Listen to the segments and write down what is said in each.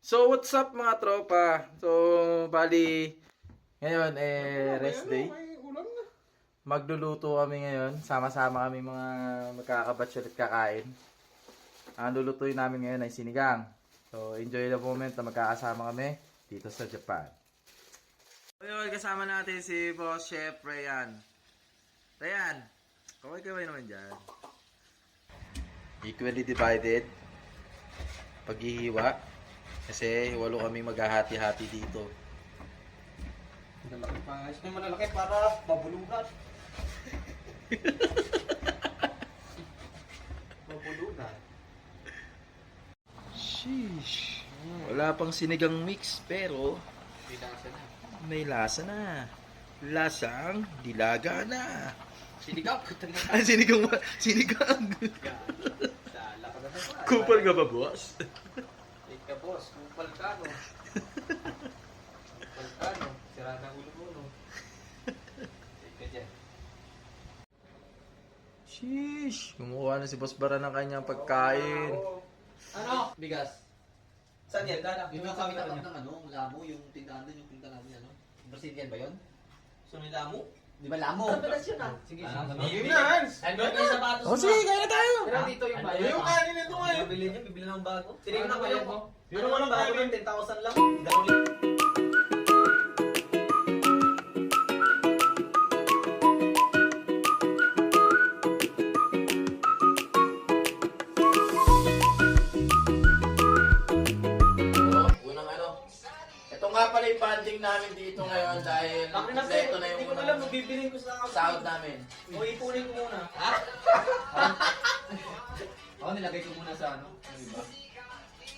So what's up mga tropa? So bali ngayon rest day. Magluluto kami ngayon. Sama-sama kami mga magkakabatch ulit kakain. Ang lulutuin namin ngayon ay sinigang. So enjoy the moment na magkakasama kami dito sa Japan. So yun, kasama natin si Boss Chef Ryan. Ryan, kaway-kaway naman dyan. Equally divided. Paghihiwa. Kasi walo kami maghahati-hati dito. Malalaki pa. Ayos na malalaki para mabulugan. Mabulugan. Sheesh. Wala pang sinigang mix pero may lasa na. Lasang dilaga na. Sinigang. Ah, sinigang. Sala ka na naman. Kupal ka ba, boss? Ika boss, kupal ka no. Kupal ka no. Sira na ulo mo no. Ika dyan. Sheesh. Kumukuha na si Boss Bara ng kanyang pagkain. Ano? Bigas. Saan yan? Dala. Yung kami tapat ng ano, Lamo, yung tindahan doon, yung tindahan namin ano. Brazilian ba yun? So may damo? Di ba Lamo? Relasyon ah. Sige, Game na, Hans! Andun kayo sapatos Oh, sige, kaya na tayo. Pero dito yung bayo. Yung kanin nito ngayon. Bibili niyo, bibili ng bago. Sino yung Ano nabayad ba mo? Yun naman ang bago bago. yun, 10,000 lang. Gano'n. Unang ano. Ito nga pala yung banding namin dito ngayon dahil kompleto na yung Hindi ko alam, bibilin ko sa sahod namin. O ipunin ko muna. Ako nilagay ko muna sa ano, ano iba?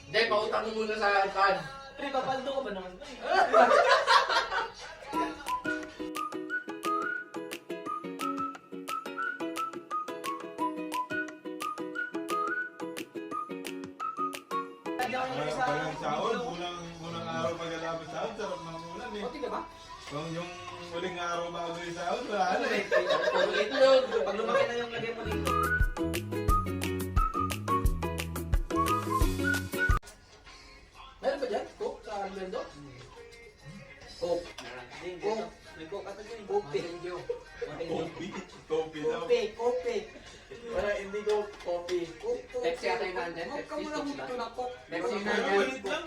Hindi, pautang mo muna sa pan. Pre, papaldo ko ba naman? Walang sahod, unang araw pagkatapos sahod, sarap ng ulan eh. O, ba? Kung yung uling araw bago yung sahod, wala na eh. Puro ito yun. Pag lumaki na yung lagay mo dito. Meron ba dyan? Coke sa Alberto? Coke. Coke. May coke ata dyan. Coke. Kopi daw. Coke. Wala, hindi ko coffee. Pepsi ata yung nandyan, Coke ka Pepsi, muna Coke dito lang. na coke. Pepsi Ang na ulit lang.